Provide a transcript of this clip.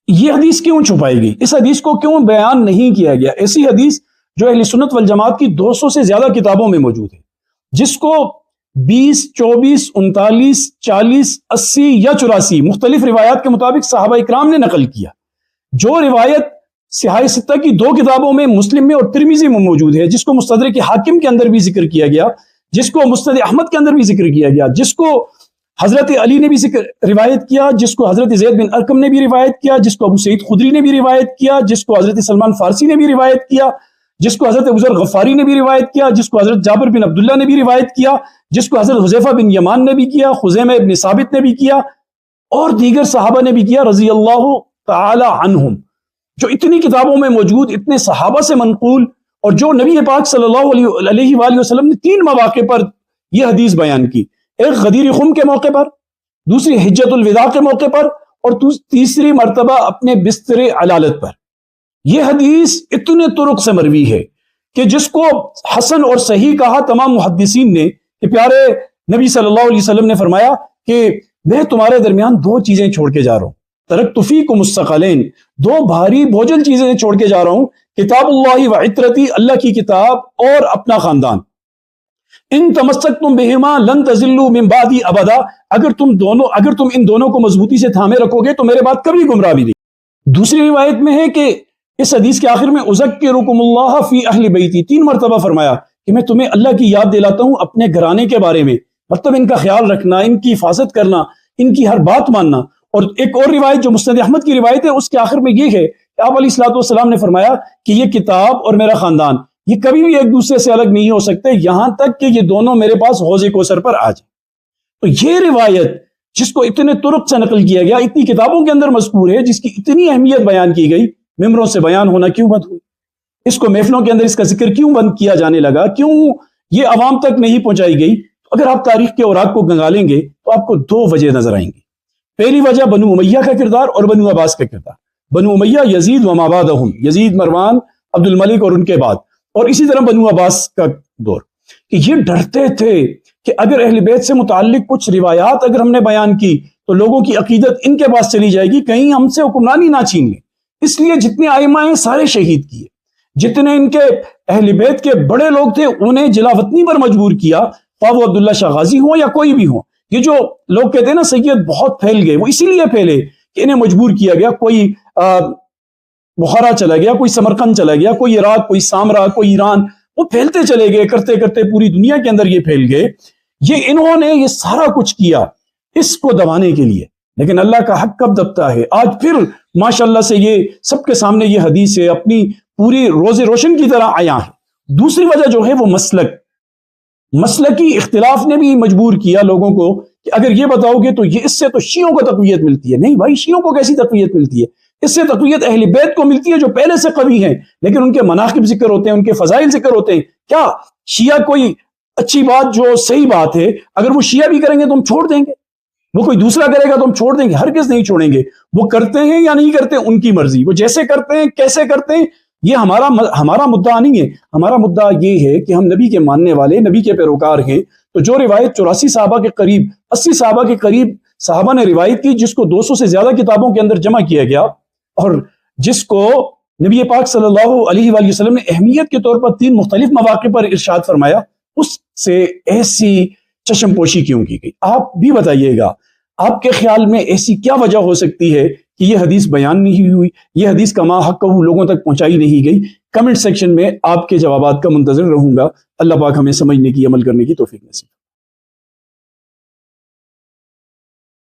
یہ حدیث کیوں چھپائی گئی؟ اس حدیث کو کیوں بیان نہیں کیا گیا؟ ایسی حدیث جو اہل سنت والجماعت کی 200 سے زیادہ کتابوں میں موجود ہے، جس کو 20، 24، 39، 40، 80 یا 84 مختلف روایات کے مطابق صحابہ اکرام نے نقل کیا. جو روایت صحاح ستہ کی 2 کتابوں میں، مسلم میں اور ترمذی میں موجود ہے، جس کو مستدرک حاکم کے اندر بھی ذکر کیا گیا، جس کو مسند احمد کے اندر بھی ذکر کیا گیا، جس کو حضرت علی نے بھی روایت کیا، جس کو حضرت زید بن ارقم نے بھی روایت کیا، جس کو ابو سعید خدری نے بھی روایت کیا، جس کو حضرت سلمان فارسی نے بھی روایت کیا، جس کو حضرت ابو ذر غفاری نے بھی روایت کیا، جس کو حضرت جابر بن عبداللہ نے بھی روایت کیا، جس کو حضرت حذیفہ بن یمان نے بھی کیا، خزیمہ ابن ثابت نے بھی کیا، اور دیگر صحابہ نے بھی کیا رضی اللہ تعالی عنہم. جو اتنی کتابوں میں موجود، اتنے صحابہ سے منقول، اور جو نبی پاک صلی اللہ علیہ وآلہ وسلم نے 3 مواقع پر یہ حدیث بیان کی. ایک غدیر خم کے موقع پر، دوسری حجۃ الوداع کے موقع پر، اور تیسری مرتبہ اپنے بستر علالت پر. یہ حدیث اتنے طرق سے مروی ہے کہ جس کو حسن اور صحیح کہا تمام محدثین نے، کہ پیارے نبی صلی اللہ علیہ وسلم نے فرمایا کہ میں تمہارے درمیان 2 چیزیں چھوڑ کے جا رہا ہوں، ترکت فیکم الثقلین، 2 بھاری بوجھل چیزیں چھوڑ کے جا رہا ہوں، کتاب اللہ و عترتی، اللہ کی کتاب اور اپنا خاندان. ان تمسکتم بہما لن تضلوا من بعدی ابدا، اگر تم ان دونوں کو مضبوطی سے تھامے رکھو گے تو میرے بعد کبھی گمراہ بھی نہیں. دوسری روایت میں ہے کہ اس حدیث کے آخر میں اذکرکم اللہ فی اہل بیتی، 3 مرتبہ فرمایا کہ میں تمہیں اللہ کی یاد دلاتا ہوں اپنے گھرانے کے بارے میں، مطلب ان کا خیال رکھنا، ان کی حفاظت کرنا، ان کی ہر بات ماننا. اور ایک اور روایت جو مسند احمد کی روایت ہے، اس کے آخر میں یہ ہے کہ آپ علیہ الصلوۃ والسلام نے فرمایا کہ یہ کتاب اور میرا خاندان یہ کبھی بھی ایک دوسرے سے الگ نہیں ہو سکتے، یہاں تک کہ یہ دونوں میرے پاس حوض کوثر پر آ جائیں. تو یہ روایت جس کو اتنے طرق سے نقل کیا گیا، اتنی کتابوں کے اندر مذکور ہے، جس کی اتنی اہمیت بیان کی گئی، ممبروں سے بیان ہونا کیوں بند ہوئی؟ اس کو محفلوں کے اندر اس کا ذکر کیوں بند کیا جانے لگا؟ کیوں یہ عوام تک نہیں پہنچائی گئی؟ تو اگر آپ تاریخ کے اوراق کو گنگالیں گے تو آپ کو 2 وجہ نظر آئیں گی. پہلی وجہ بنو امیہ کا کردار اور بنو عباس کا کردار. بنو امیہ یزید و ما بعدہم، یزید، مروان، عبد الملک اور ان کے بعد، اور اسی طرح بنو عباس کا دور، کہ یہ ڈرتے تھے کہ اگر اہل بیت سے متعلق کچھ روایات اگر ہم نے بیان کی تو لوگوں کی عقیدت ان کے پاس چلی جائے گی، کہیں ہم سے حکمرانی نہ چھین لیں. اس لیے جتنے ائمہ ہیں سارے شہید کیے، جتنے ان کے اہل بیت کے بڑے لوگ تھے انہیں جلا وطنی پر مجبور کیا، خواہ وہ عبداللہ شاہ غازی ہوں یا کوئی بھی ہوں. یہ جو لوگ کہتے ہیں نا سید بہت پھیل گئے، وہ اسی لیے پھیلے کہ انہیں مجبور کیا گیا. کوئی بخارا چلا گیا، کوئی سمرقند چلا گیا، کوئی عراق، کوئی سامرا، کوئی ایران، وہ پھیلتے چلے گئے، کرتے کرتے پوری دنیا کے اندر یہ پھیل گئے. یہ انہوں نے یہ سارا کچھ کیا اس کو دبانے کے لیے، لیکن اللہ کا حق کب دبتا ہے؟ آج پھر ماشاءاللہ سے یہ سب کے سامنے یہ حدیث ہے، اپنی پوری روز روشن کی طرح آیا ہے. دوسری وجہ جو ہے وہ مسلکی اختلاف نے بھی مجبور کیا لوگوں کو کہ اگر یہ بتاؤ گے تو یہ اس سے تو شیعوں کو تقویت ملتی ہے. نہیں بھائی، شیعوں کو کیسی تقویت ملتی ہے؟ اس سے تقویت اہل بیت کو ملتی ہے جو پہلے سے قوی ہیں، لیکن ان کے مناقب ذکر ہوتے ہیں، ان کے فضائل ذکر ہوتے ہیں. کیا شیعہ کوئی اچھی بات جو صحیح بات ہے اگر وہ شیعہ بھی کریں گے تو ہم چھوڑ دیں گے؟ وہ کوئی دوسرا کرے گا تو ہم چھوڑ دیں گے؟ ہرگز نہیں چھوڑیں گے. وہ کرتے ہیں یا نہیں کرتے ان کی مرضی، وہ جیسے کرتے ہیں کیسے کرتے ہیں یہ ہمارا مدعا نہیں ہے. ہمارا مدعا یہ ہے کہ ہم نبی کے ماننے والے، نبی کے پیروکار ہیں. تو جو روایت 84 صحابہ کے قریب، 80 صحابہ کے قریب صحابہ نے روایت کی، جس کو 200 سے زیادہ کتابوں کے اندر جمع کیا گیا، اور جس کو نبی پاک صلی اللہ علیہ وآلہ وسلم نے اہمیت کے طور پر 3 مختلف مواقع پر ارشاد فرمایا، اس سے ایسی چشم پوشی کیوں کی گئی؟ آپ بھی بتائیے گا، آپ کے خیال میں ایسی کیا وجہ ہو سکتی ہے کہ یہ حدیث بیان نہیں ہوئی، یہ حدیث کا ما حق لوگوں تک پہنچائی نہیں گئی؟ کمنٹ سیکشن میں آپ کے جوابات کا منتظر رہوں گا. اللہ پاک ہمیں سمجھنے کی، عمل کرنے کی توفیق نصیب.